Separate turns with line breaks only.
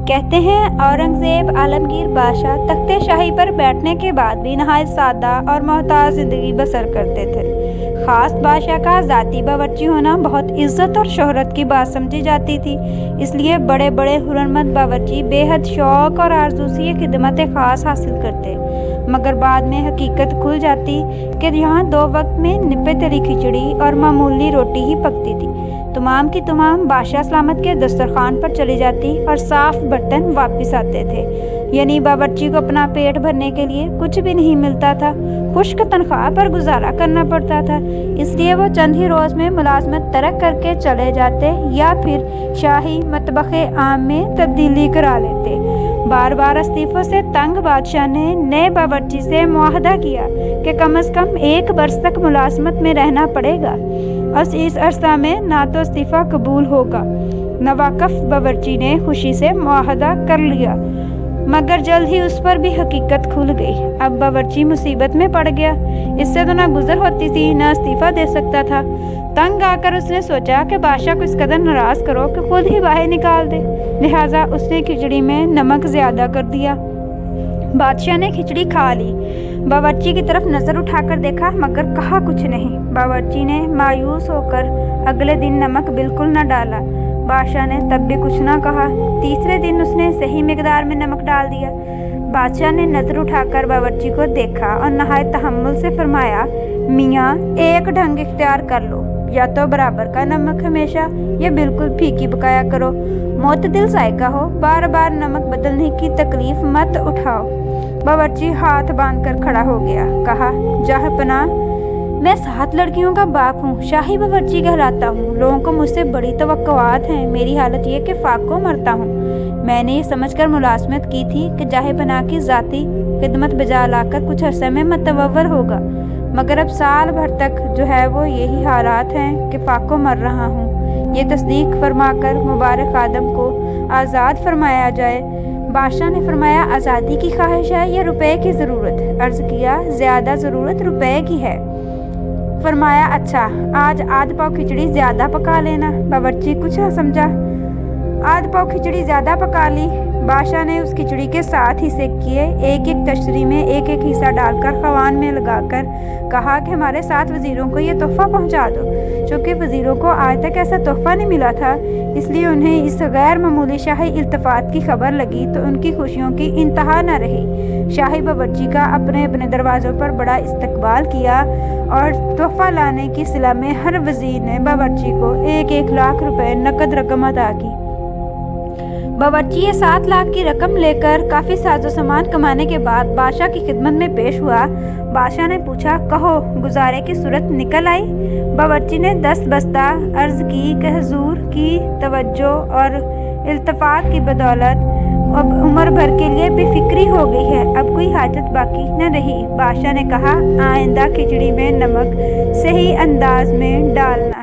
کہتے ہیں اورنگزیب عالمگیر بادشاہ تخت شاہی پر بیٹھنے کے بعد بھی نہایت سادہ اور محتاط زندگی بسر کرتے تھے۔ خاص بادشاہ کا ذاتی باورچی ہونا بہت عزت اور شہرت کی بات سمجھی جاتی تھی، اس لیے بڑے بڑے ہنرمند باورچی بے حد شوق اور آرزو سے یہ خدمت خاص حاصل کرتے، مگر بعد میں حقیقت کھل جاتی کہ یہاں 2 وقت میں نپے تلی کھچڑی اور معمولی روٹی ہی پکتی تھی۔ تمام کی تمام بادشاہ سلامت کے دسترخوان پر چلی جاتی اور صاف برتن واپس آتے تھے، یعنی باورچی کو اپنا پیٹ بھرنے کے لیے کچھ بھی نہیں ملتا تھا، خشک تنخواہ پر گزارا کرنا پڑتا تھا، اس لیے وہ چند ہی روز میں ملازمت ترک کر کے چلے جاتے یا پھر شاہی مطبخ عام میں تبدیلی کرا لیتے۔ بار بار استعفوں سے تنگ بادشاہ نے نئے باورچی سے معاہدہ کیا کہ کم از کم 1 برس تک ملازمت میں رہنا پڑے گا، اور اس عرصہ میں نہ تو استعفیٰ قبول ہوگا۔ ناواقف باورچی نے خوشی سے معاہدہ کر لیا، مگر جلد ہی اس پر بھی حقیقت کھل گئی۔ اب باورچی مصیبت میں پڑ گیا، اس سے تو نہ گزر ہوتی تھی نہ استعفیٰ دے سکتا تھا۔ تنگ آ کر اس نے سوچا کہ بادشاہ کو اس قدر ناراض کرو کہ خود ہی باہر نکال دے، لہٰذا اس نے کھچڑی میں نمک زیادہ کر دیا۔ بادشاہ نے کھچڑی کھا لی، باورچی کی طرف نظر اٹھا کر دیکھا مگر کہا کچھ نہیں۔ باورچی نے مایوس ہو کر اگلے دن نمک بالکل نہ ڈالا، بادشاہ نے تب بھی کچھ نہ کہا۔ تیسرے دن اس نے صحیح مقدار میں نمک ڈال دیا۔ بادشاہ نے نظر اٹھا کر باورچی کو دیکھا اور نہایت تحمل سے فرمایا، میاں ایک ڈھنگ اختیار کر لو، یا تو برابر کا نمک ہمیشہ یا بالکل پھیکی پکایا کرو، معتدل ذائقہ ہو، بار بار نمک بدلنے کی تکلیف مت اٹھاؤ۔ باورچی ہاتھ باندھ کر کھڑا ہو گیا، کہا، جاہ پناہ، میں 7 لڑکیوں کا باپ ہوں، شاہی باورچی کہلاتا ہوں، لوگوں کو مجھ سے بڑی توقعات ہیں، میری حالت یہ کہ فاقوں مرتا ہوں۔ میں نے یہ سمجھ کر ملازمت کی تھی کہ جاہ پناہ کی ذاتی خدمت بجا لا کر کچھ عرصے میں متور ہوگا، مگر اب سال بھر تک جو ہے وہ یہی حالات ہیں کہ فاقوں مر رہا ہوں۔ یہ تصدیق فرما کر مبارک خادم کو آزاد فرمایا جائے۔ بادشاہ نے فرمایا، آزادی کی خواہش ہے یا روپے کی ضرورت؟ عرض کیا، زیادہ ضرورت روپے کی ہے۔ فرمایا، اچھا، آج آدھ پاؤ کھچڑی زیادہ پکا لینا۔ باورچی کچھ نہ سمجھا، آدھ پاؤ کھچڑی زیادہ پکا لی۔ بادشاہ نے اس کھچڑی کے 7 حصے کیے، ایک ایک تشتری میں ایک ایک حصہ ڈال کر خوان میں لگا کر کہا کہ ہمارے 7 وزیروں کو یہ تحفہ پہنچا دو۔ چونکہ وزیروں کو آج تک ایسا تحفہ نہیں ملا تھا، اس لیے انہیں اس غیر معمولی شاہی التفات کی خبر لگی تو ان کی خوشیوں کی انتہا نہ رہی۔ شاہی باورچی کا اپنے اپنے دروازوں پر بڑا استقبال کیا اور تحفہ لانے کی صلہ میں ہر وزیر نے باورچی کو 1 لاکھ روپے نقد رقم عطا کی۔ باورچی یہ 7 لاکھ کی رقم لے کر کافی ساز و سامان کمانے کے بعد بادشاہ کی خدمت میں پیش ہوا۔ بادشاہ نے پوچھا، کہو گزارے کی صورت نکل آئی؟ باورچی نے دست بستہ عرض کی کہ حضور کی توجہ اور التفات کی بدولت اب عمر بھر کے لیے بے فکری ہو گئی ہے، اب کوئی حاجت باقی نہ رہی۔ بادشاہ نے کہا، آئندہ کھچڑی میں نمک صحیح انداز میں ڈالنا۔